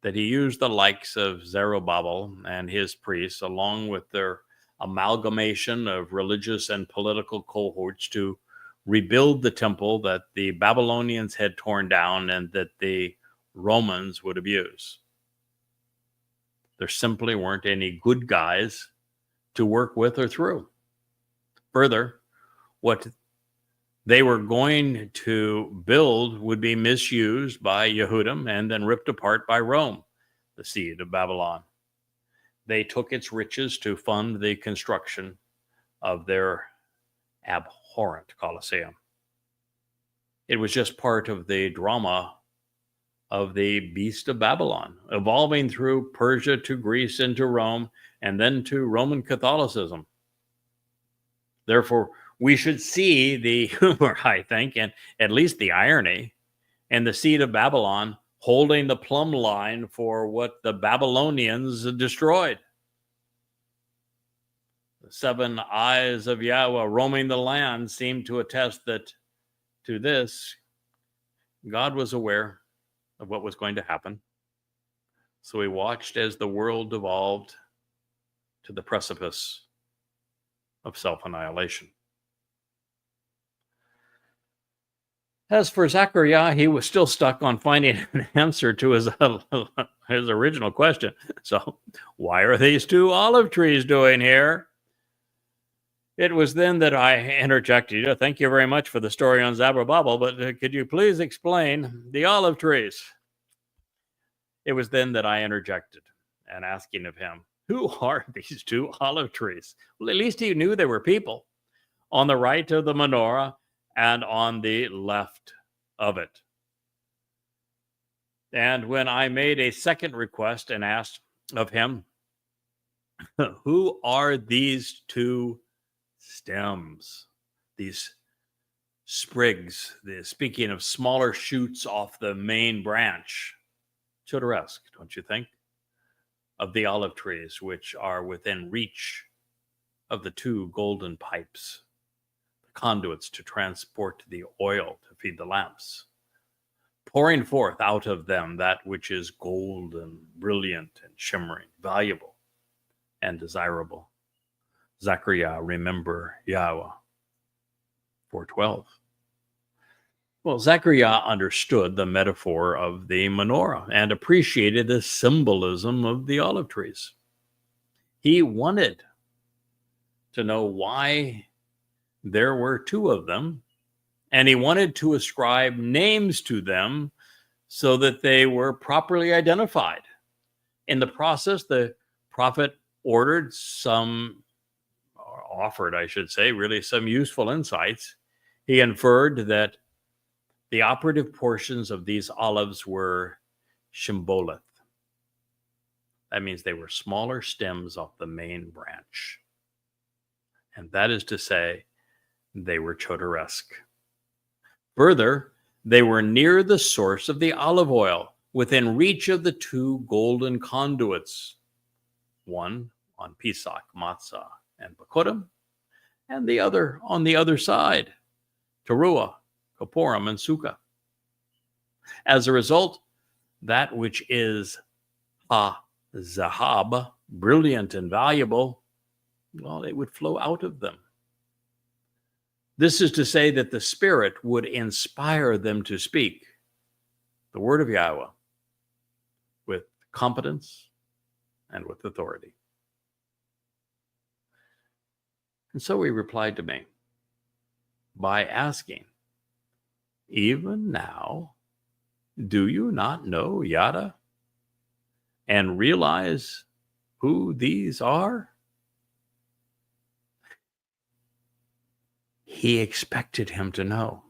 that he used the likes of Zerubbabel and his priests, along with their amalgamation of religious and political cohorts, to rebuild the temple that the Babylonians had torn down and that the Romans would abuse. There simply weren't any good guys to work with or through. Further, what they were going to build would be misused by Yehudim and then ripped apart by Rome, the seed of Babylon. They took its riches to fund the construction of their abhorrent Colosseum. It was just part of the drama of the beast of Babylon, evolving through Persia to Greece into Rome and then to Roman Catholicism. Therefore, we should see the humor, I think, and at least the irony, and the seed of Babylon holding the plumb line for what the Babylonians destroyed. The 7 eyes of Yahweh roaming the land seem to attest that to this, God was aware of what was going to happen. So he watched as the world devolved to the precipice of self-annihilation. As for Zechariah, he was still stuck on finding an answer to his original question. So, why are these 2 olive trees doing here? It was then that I interjected, thank you very much for the story on Zerubbabel, but could you please explain the olive trees? It was then that I interjected and asking of him, who are these two olive trees? Well, at least he knew they were people on the right of the menorah and on the left of it. And when I made a second request and asked of him, who are these two stems, these sprigs, speaking of smaller shoots off the main branch, Choteresque, don't you think, of the olive trees which are within reach of the two golden pipes, the conduits to transport the oil to feed the lamps, pouring forth out of them that which is golden, brilliant, and shimmering, valuable, and desirable. Zechariah, remember Yahowah, 4:12. Well, Zechariah understood the metaphor of the menorah and appreciated the symbolism of the olive trees. He wanted to know why there were two of them, and he wanted to ascribe names to them so that they were properly identified. In the process, the prophet offered, I should say, really some useful insights. He inferred that the operative portions of these olives were shibboleth. That means they were smaller stems off the main branch. And that is to say, they were Choteresque. Further, they were near the source of the olive oil, within reach of the two golden conduits, one on Pesach, Matzah, and Bakurim, and the other on the other side, Teruah, Kaporim, and Sukkah. As a result, that which is ha-zahab, brilliant and valuable, well, it would flow out of them. This is to say that the Spirit would inspire them to speak the word of Yahowah with competence and with authority. And so he replied to me by asking, even now, do you not know Yada and realize who these are? He expected him to know.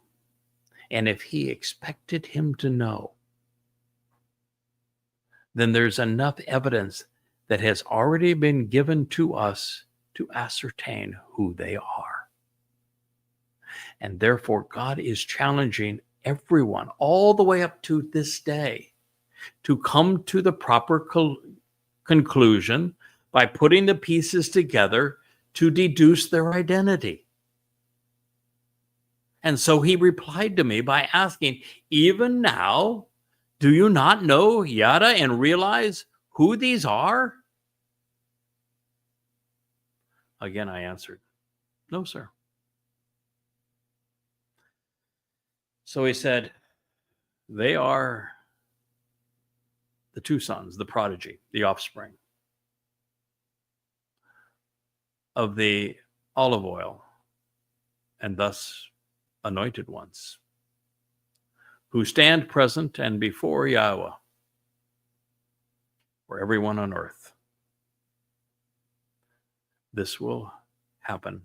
And if he expected him to know, then there's enough evidence that has already been given to us to ascertain who they are. And therefore, God is challenging everyone all the way up to this day to come to the proper conclusion by putting the pieces together to deduce their identity. And so he replied to me by asking, even now, do you not know Yada and realize who these are? Again, I answered, no, sir. So he said, they are the two sons, the prodigy, the offspring of the olive oil, and thus anointed ones, who stand present and before Yahowah for everyone on earth. This will happen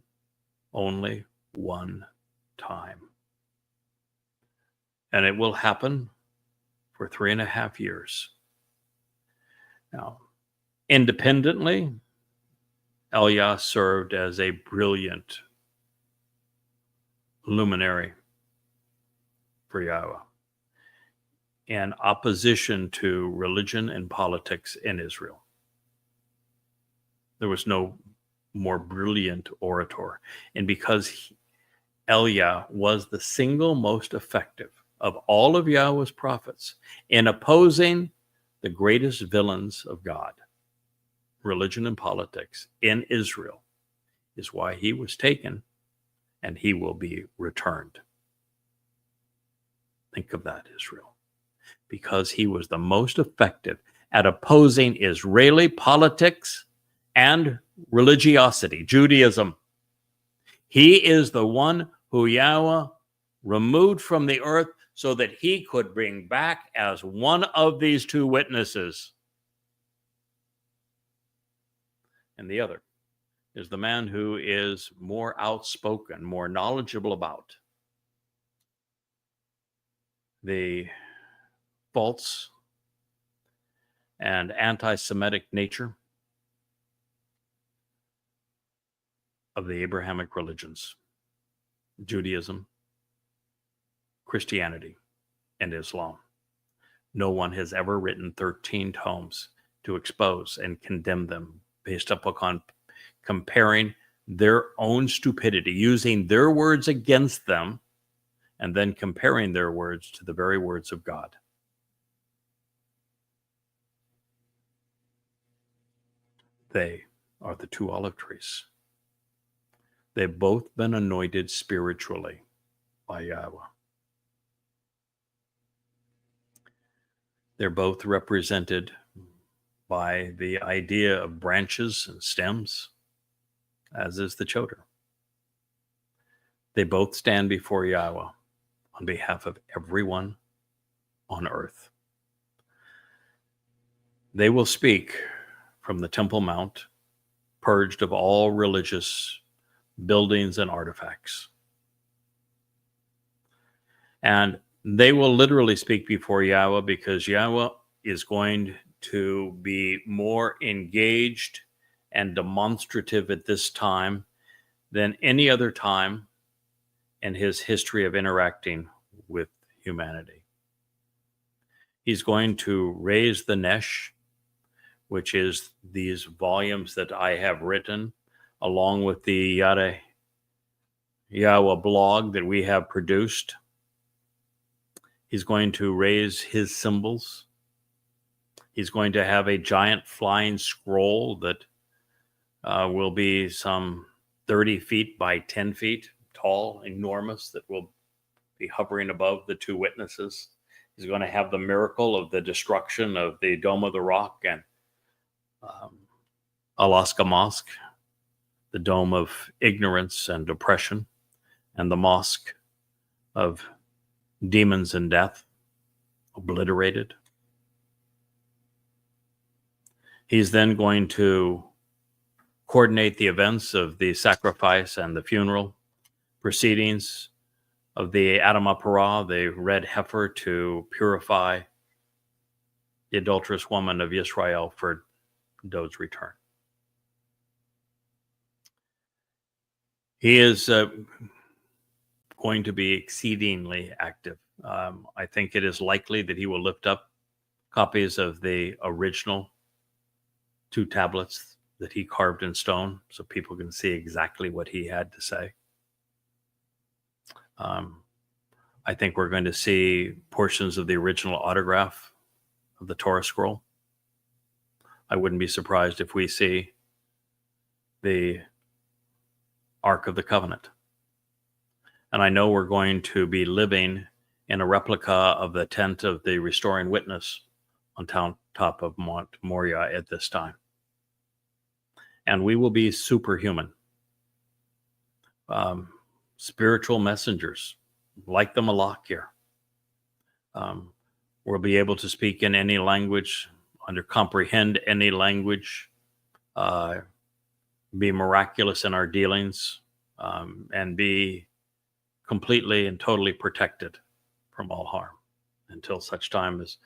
only one time. And it will happen for 3.5 years. Now, independently, Eliah served as a brilliant luminary for Yahowah in opposition to religion and politics in Israel. There was no more brilliant orator. And because Eliah was the single most effective of all of Yahowah's prophets in opposing the greatest villains of God, religion and politics in Israel, is why he was taken and he will be returned. Think of that, Israel. Because he was the most effective at opposing Israeli politics and religiosity, Judaism. He is the one who Yahweh removed from the earth so that he could bring back as one of these two witnesses. And the other is the man who is more outspoken, more knowledgeable about the false and anti-Semitic nature of the Abrahamic religions, Judaism, Christianity, and Islam. No one has ever written 13 tomes to expose and condemn them based upon comparing their own stupidity, using their words against them, and then comparing their words to the very words of God. They are the two olive trees. They've both been anointed spiritually by Yahweh. They're both represented by the idea of branches and stems, as is the Choter. They both stand before Yahweh on behalf of everyone on earth. They will speak from the Temple Mount, purged of all religious buildings and artifacts. And they will literally speak before Yahweh because Yahweh is going to be more engaged and demonstrative at this time than any other time in his history of interacting with humanity. He's going to raise the Nesh, which is these volumes that I have written, along with the Yada Yahowah blog that we have produced. He's going to raise his symbols. He's going to have a giant flying scroll that will be some 30 feet by 10 feet tall, enormous, that will be hovering above the two witnesses. He's going to have the miracle of the destruction of the Dome of the Rock and Alaska Mosque, the Dome of Ignorance and Oppression, and the Mosque of Demons and Death, obliterated. He's then going to coordinate the events of the sacrifice and the funeral proceedings of the Adamah Parah, the red heifer, to purify the adulterous woman of Israel for Dod's return. He is going to be exceedingly active. I think it is likely that he will lift up copies of the original 2 tablets that he carved in stone so people can see exactly what he had to say. I think we're going to see portions of the original autograph of the Torah scroll. I wouldn't be surprised if we see the Ark of the Covenant. And I know we're going to be living in a replica of the tent of the Restoring Witness on top of Mount Moriah at this time. And we will be superhuman. Spiritual messengers, like the Malach here. We'll be able to speak in any language, comprehend any language, be miraculous in our dealings, and be completely and totally protected from all harm until such time as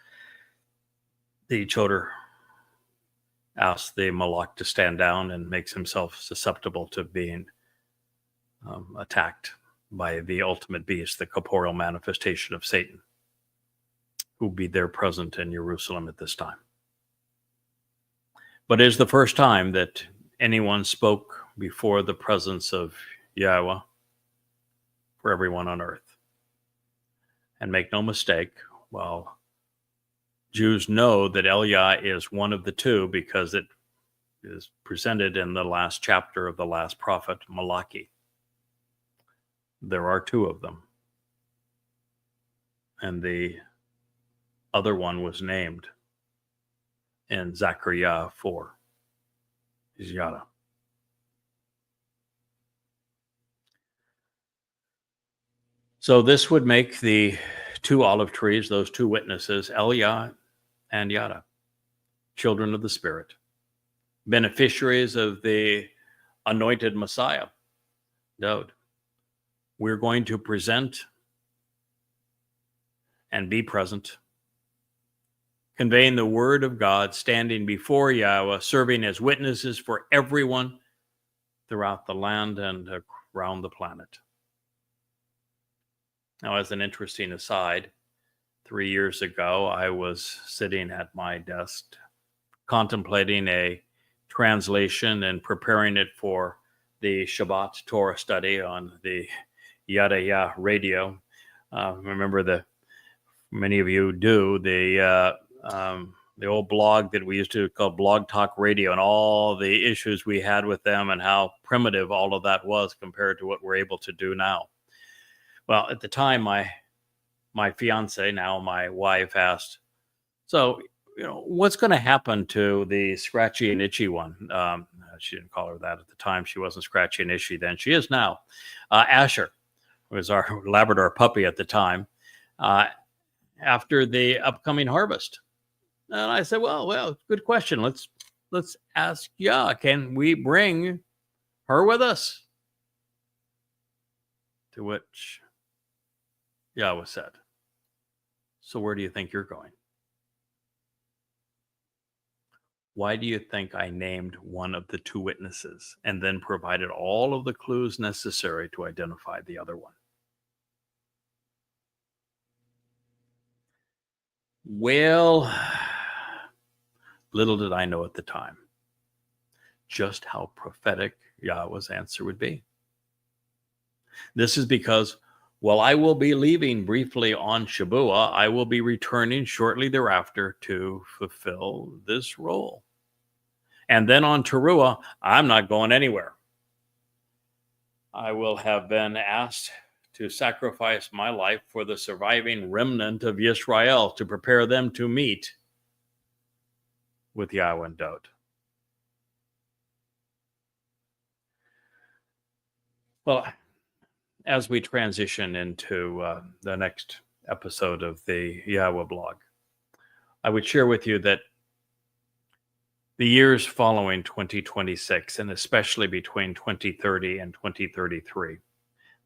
the Choter asks the Malach to stand down and makes himself susceptible to being attacked by the ultimate beast, the corporeal manifestation of Satan, who will be there present in Jerusalem at this time. But it is the first time that anyone spoke before the presence of Yahweh for everyone on earth. And make no mistake, while Jews know that Eliah is one of the two because it is presented in the last chapter of the last prophet, Malachi. There are 2 of them. And the other one was named in Zechariah 4. Is Yada. So this would make the two olive trees, those two witnesses, Elia and Yada, children of the Spirit, beneficiaries of the anointed Messiah, Dowd. We're going to present and be present, conveying the word of God, standing before Yahweh, serving as witnesses for everyone throughout the land and around the planet. Now, as an interesting aside, 3 years ago, I was sitting at my desk contemplating a translation and preparing it for the Shabat Torah study on the Yada Yahowah radio. Remember, many of you do, the old blog that we used to call Blog Talk Radio, and all the issues we had with them and how primitive all of that was compared to what we're able to do now. Well, at the time, my fiance, now my wife, asked, so, what's going to happen to the scratchy and itchy one? She didn't call her that at the time. She wasn't scratchy and itchy then. She is now. Asher was our Labrador puppy at the time, after the upcoming harvest. And I said, well, good question. Let's ask Yah, can we bring her with us? To which Yahweh said, so where do you think you're going? Why do you think I named one of the two witnesses and then provided all of the clues necessary to identify the other one? Well, little did I know at the time just how prophetic Yahweh's answer would be. This is because while I will be leaving briefly on Shabuah, I will be returning shortly thereafter to fulfill this role. And then on Towrah, I'm not going anywhere. I will have been asked to sacrifice my life for the surviving remnant of Yisrael to prepare them to meet with Yahweh and Dowd. Well, as we transition into the next episode of the YAHOWAH blog, I would share with you that the years following 2026, and especially between 2030 and 2033,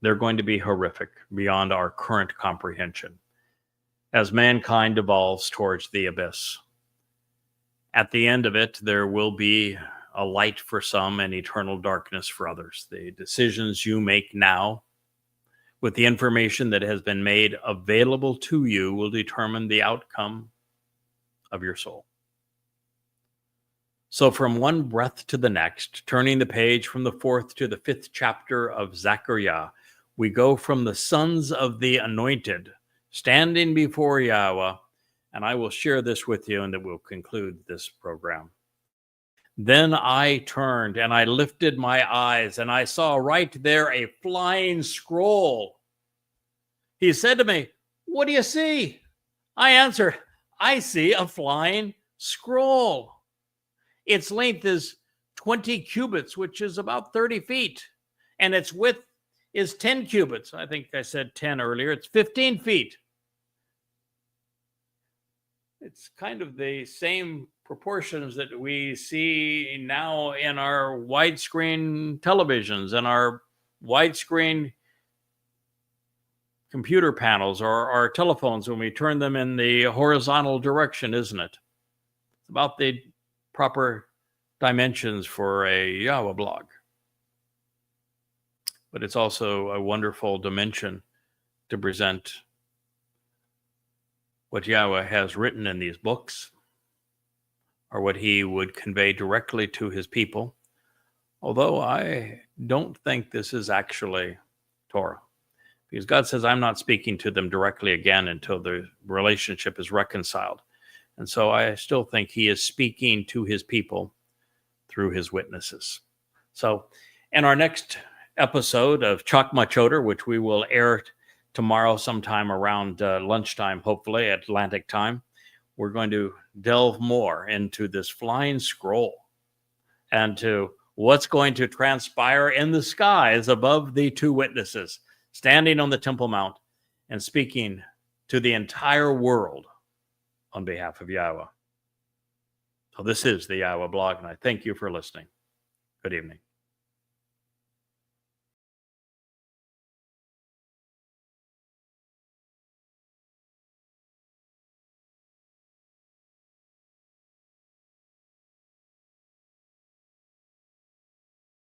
they're going to be horrific beyond our current comprehension as mankind evolves towards the abyss. At the end of it, there will be a light for some and eternal darkness for others. The decisions you make now, with the information that has been made available to you, will determine the outcome of your soul. So from one breath to the next, turning the page from the 4th to the 5th chapter of Zechariah, we go from the sons of the anointed standing before Yahweh, and I will share this with you and then we'll conclude this program. Then I turned and I lifted my eyes and I saw right there a flying scroll. He said to me, "What do you see?" I answered, "I see a flying scroll. Its length is 20 cubits, which is about 30 feet. And its width is 10 cubits. I think I said 10 earlier. It's 15 feet. It's kind of the same proportions that we see now in our widescreen televisions and our widescreen computer panels or our telephones when we turn them in the horizontal direction, isn't it? It's about the proper dimensions for a YAHOWAH blog. But it's also a wonderful dimension to present what Yahweh has written in these books, or what he would convey directly to his people. Although I don't think this is actually Torah, because God says, I'm not speaking to them directly again until the relationship is reconciled. And so I still think he is speaking to his people through his witnesses. So in our next episode of Chakmah Choter, which we will air tomorrow sometime around lunchtime, hopefully Atlantic time, we're going to delve more into this flying scroll and to what's going to transpire in the skies above the two witnesses standing on the Temple Mount and speaking to the entire world on behalf of Yahowah. So this is the Yahowah blog, and I thank you for listening. Good evening.